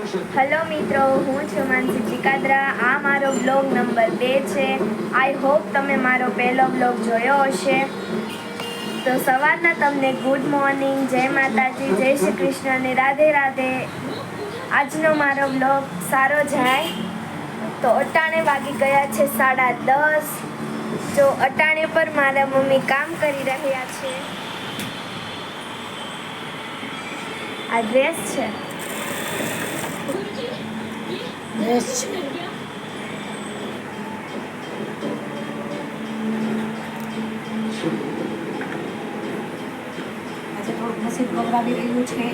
Hello મિત્રો, હું છું માનસી ચિકાદરા. આ મારો બ્લોગ નંબર 2 છે. આઈ હોપ તમે મારો પહેલો બ્લોગ જોયો હશે. તો સવારના તમને ગુડ મોર્નિંગ, જય માતાજી, જય શ્રી કૃષ્ણ અને રાધે રાધે. આજનો મારો બ્લોગ સારો જાય. તો અટાણે વાગી ગયા છે 10:30. જો અટાણે પર મારા મમ્મી કામ કરી રહ્યા છે. આ ડ્રેસ છે. Yes. આજે થોડુંક નસીબ બગડાવી રહ્યું છે.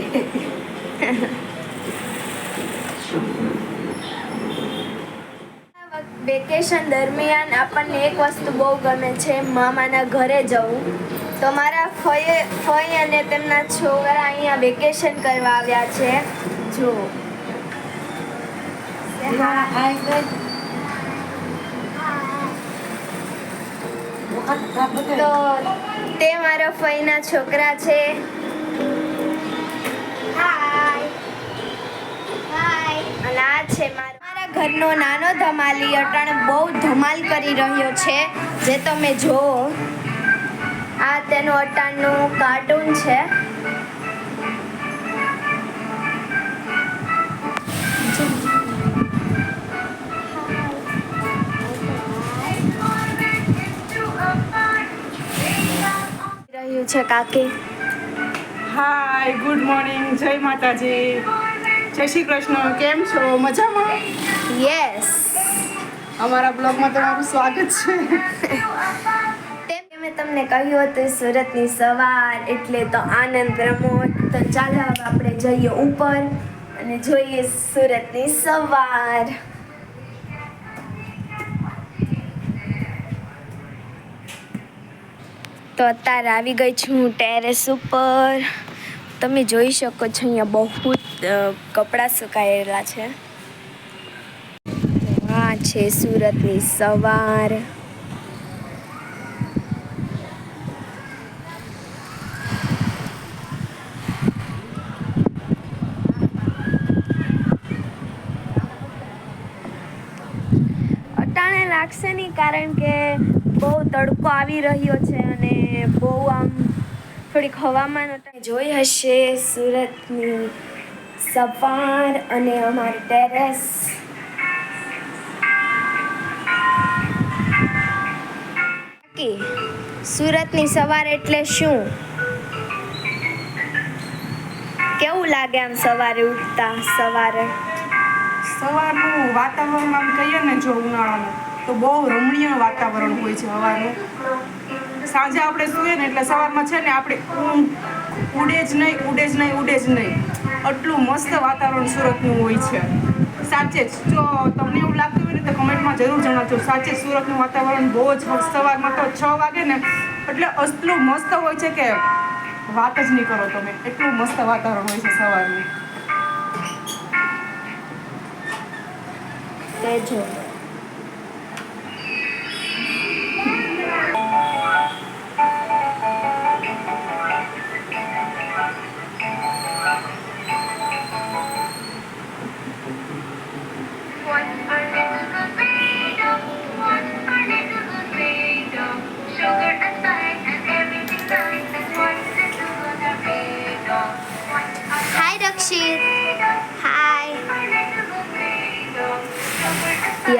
વેકેશન દરમિયાન આપણને એક વસ્તુ બહુ ગમે છે, મામાના ઘરે જવું. તો મારા ફઈ અને તેમના છોકરા અહીંયા વેકેશન કરવા આવ્યા છે. જો તો તે મારા ફઈના છોકરા છે. અને આ છે મારા ઘરનો નાનો ધમાલી. અટાણે બહુ ધમાલ કરી રહ્યો છે, જે તમે જોવો. આ તેનું અટાણનું કાર્ટૂન છે. રહ્યું છે કાકી. હાય, ગુડ મોર્નિંગ, જય માતાજી, જય શ્રી કૃષ્ણ. કેમ છો? મજામાં? યસ. અમારા બ્લોગમાં તમારું સ્વાગત છે. મેં તમને કહ્યું હતું સુરતની સવાર એટલે તો આનંદ પ્રમોદ. તો ચાલો હવે આપણે જઈએ ઉપર અને જોઈએ સુરતની સવાર. તો અત્યારે આવી ગઈ છું હું ટેરેસ ઉપર. તમે જોઈ શકો છો અહીંયા બહુ કપડાં સુકાયેલા છે. આ છે સુરતની સવાર. અટાણે લાગશે નહીં, કારણ કે બહુ તડકો આવી રહ્યો છે અને બહુ આમ થોડીક હવામાન જોઈ હશે સુરતની સવાર અને અમારી ટેરેસ. સુરતની સવાર એટલે શું? કેવું લાગે આમ સવારે ઉઠતા? સવારનું વાતાવરણ આમ કહીએ ને, જો ઉનાળાનું, તો બહુ રમણીય વાતાવરણ હોય છે સવારનું. સાંજે આપણે સૂઈએ ને એટલે સવારમાં છે ને આપણે ઉડે જ નહીં. આટલું મસ્ત વાતાવરણ સુરતનું હોય છે. સાચે જ, જો તમને એવું લાગતું હોય ને તો કમેન્ટમાં જરૂર જણાવજો. સાચે સુરતનું વાતાવરણ બહુ જ સવારમાં તો 6 વાગે ને એટલે એટલું મસ્ત હોય છે કે વાત જ નહીં કરો તમે. એટલું મસ્ત વાતાવરણ હોય છે સવારનું. તે જો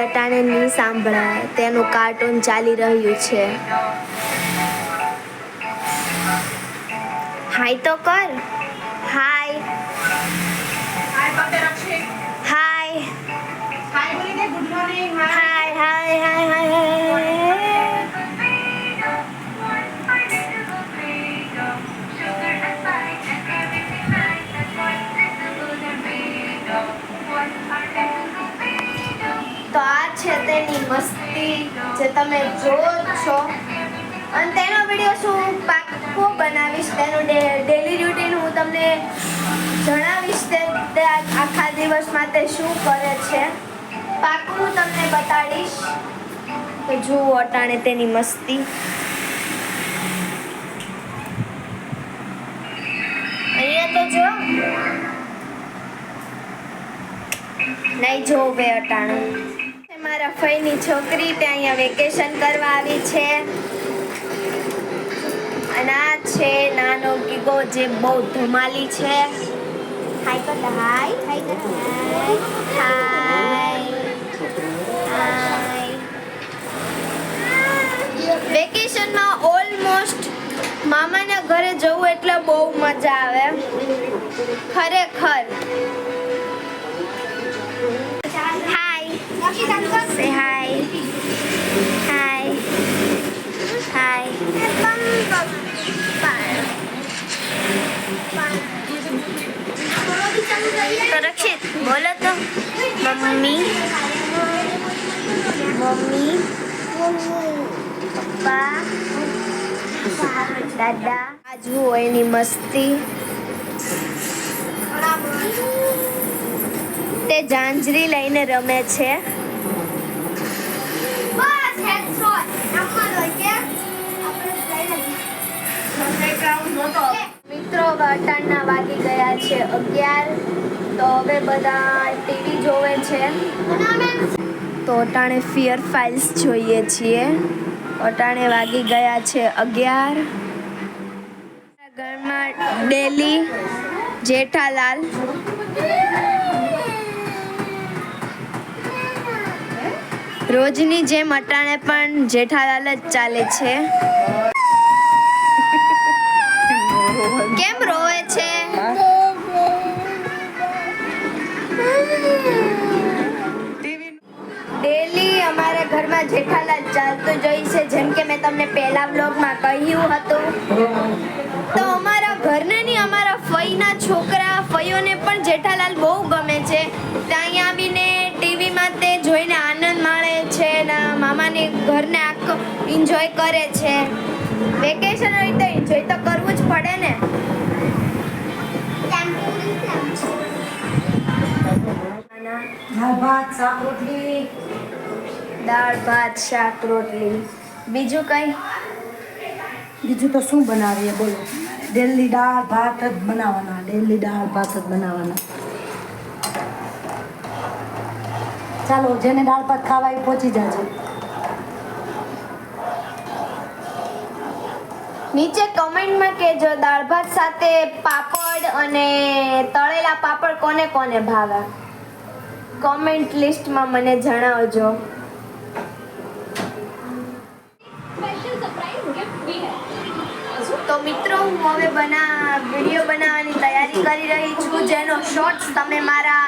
અટાણે નહીં સાંભળાય, તેનું કાર્ટૂન ચાલી રહ્યું છે. હાય તો કર. Hi good morning. હાય. તો આ છે તેની મસ્તી જે તમે જોવો છો. અને તેનો વિડીયો શું પાક્કો બનાવીશ. તેનું ડેલી રૂટીન હું તમને જણાવીશ. તે આખા દિવસમાં તે શું કરે છે પાક્કું હું તમને બતાડીશ. તો જુઓ અટાણે તેની મસ્તી. અહીંયા તો જો નહીં જોવે અટાણું મારા ફઈની છોકરી ત્યાં અહીંયા વેકેશન કરવા આવી છે અને આ છે નાનો ગીગો જે બહુ ધમાલી છે. હાય કર હાય હાય કર હાય હાય. વેકેશનમાં ઓલમોસ્ટ મામાના ઘરે જવું એટલે બહુ મજા આવે ખરેખર. Say hi. Hi. Hi. તો રક્ષિત બોલો તો મમ્મી મમ્મી પપ્પા દાદા. આ જુઓ એની મસ્તી. તે જાંજરી લઈને રમે છે. મિત્રો અટાણના વાગી ગયા છે 11. તો હવે બધા ટીવી જોવે છે. તો અટાણે ફિયર ફાઇલ્સ જોઈએ છીએ. અટાણે વાગી ગયા છે 11. ઘરમાં ડેલી જેઠાલાલ રોજની જેમ અટાણે પણ જેઠાલાલ જ ચાલે છે. કેમ રોવે છે? ડેલી અમારા ઘરમાં જેઠાલાલ ચાલતું જોઈ છે, જેમ કે મેં તમને પહેલા વ્લોગમાં કહ્યું હતું. તો અમારા ઘરને નહીં, અમારા ફઈના છોકરા ફઈઓને પણ જેઠાલાલ બહુ ગમે છે. ત્યાં આવીને ટીવીમાં તે જોઈને આનંદ માણે છે ને મામાને ઘરને આખો એન્જોય કરે છે. વેકેશન હોય તો એન્જોય તો કરવું જ પડે ને. દાળ ભાત શાક રોટલી. દાળ ભાત શાક રોટલી. બીજું કઈ? બીજું તો શું બનાવીએ બોલો? ડેલી દાળ ભાત જ બનાવવાના, ડેલી દાળ ભાત જ બનાવવાના. ચાલો, જેને દાળ ભાત ખાવા એ પહોંચી જાજો. નીચે કમેન્ટમાં કહેજો દાળ ભાત સાથે પાપડ અને તળેલા પાપડ કોને કોને ભાવે. કોમેન્ટ લિસ્ટમાં મને જણાવજો. તો મિત્રો હું હવે વિડીયો બનાવવાની તૈયારી કરી રહી છું, જેનો શોર્ટ્સ તમે મારા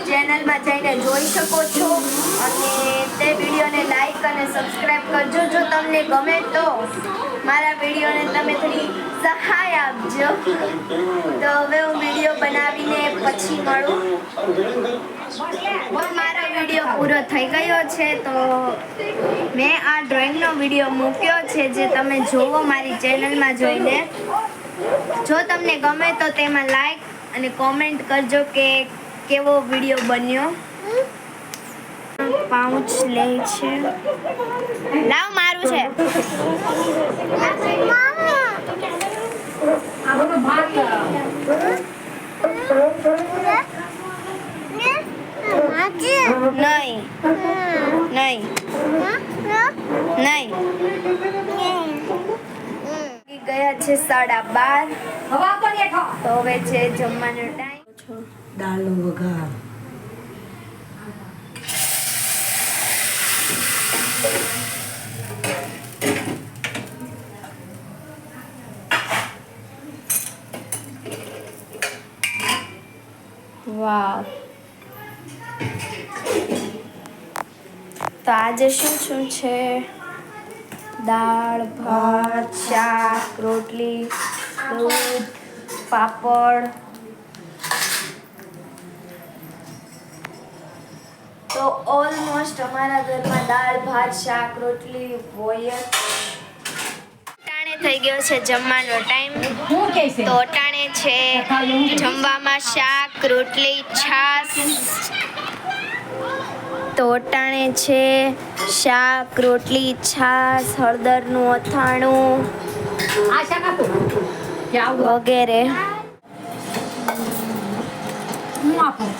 ચેનલમાં જઈને જોઈ શકો છો. અને તે વિડીયોને લાઈક અને સબસ્ક્રાઈબ કરજો. જો તમને ગમે તો મારા વિડીયોને તમે થોડી સહાય આપજો. તો હવે હું વિડીયો બનાવીને પછી મળું. મારો વિડીયો પૂરો થઈ ગયો છે. તો મેં આ ડ્રોઈંગનો વિડીયો મૂક્યો છે, જે તમે જોવો મારી ચેનલમાં જોઈને. જો તમને ગમે તો તેમાં લાઈક અને કોમેન્ટ કરજો કે કેવો વિડીયો બન્યો. પાઉચ લે છે. લાવ મારું છે. નહીં નહીં નહીં. ગયા છે 12:30. તો હવે છે જમવાનો ટાઈમ. દાળનો વઘાર. વાવ. તો આજે શું છે? દાળ ભાત શાક રોટલી દૂધ પાપડ. તો ઓલમોસ્ટ અમારા ઘરમાં દાળ ભાત શાક રોટલી હોય જ. ટાણે થઈ ગયો છે જમવાનો ટાઈમ. તો ટાણે છે જમવામાં શાક રોટલી છાશ. તો ટાણે છે શાક રોટલી છાશ હળદરનું અથાણું વગેરે. હું આપું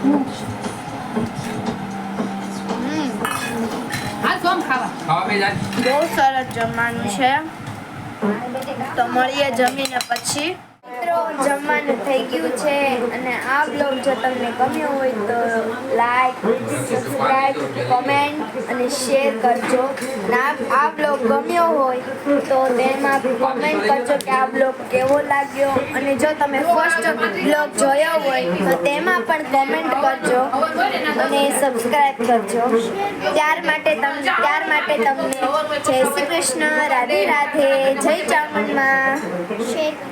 આ સોમ ખાવા ખાવા પી જાય બહુ સરસ જમવાનું છે તો મળીએ જમીને પછી મિત્રો જમવાનું થઈ ગયું છે અને આ બ્લોગ જો તમને ગમ્યો હોય તો લાઈક સબસ્ક્રાઈબ કોમેન્ટ અને શેર કરજો અને આ બ્લોગ ગમ્યો હોય તો તેમાં કોમેન્ટ કરજો કે આ બ્લોગ કેવો લાગ્યો અને જો તમે ફર્સ્ટ બ્લોગ જોયો હોય તો તેમાં પણ કોમેન્ટ કરજો અને સબસ્ક્રાઈબ કરજો ત્યાર માટે તમને જય શ્રી કૃષ્ણ રાધે રાધે જય ચામુંડમાં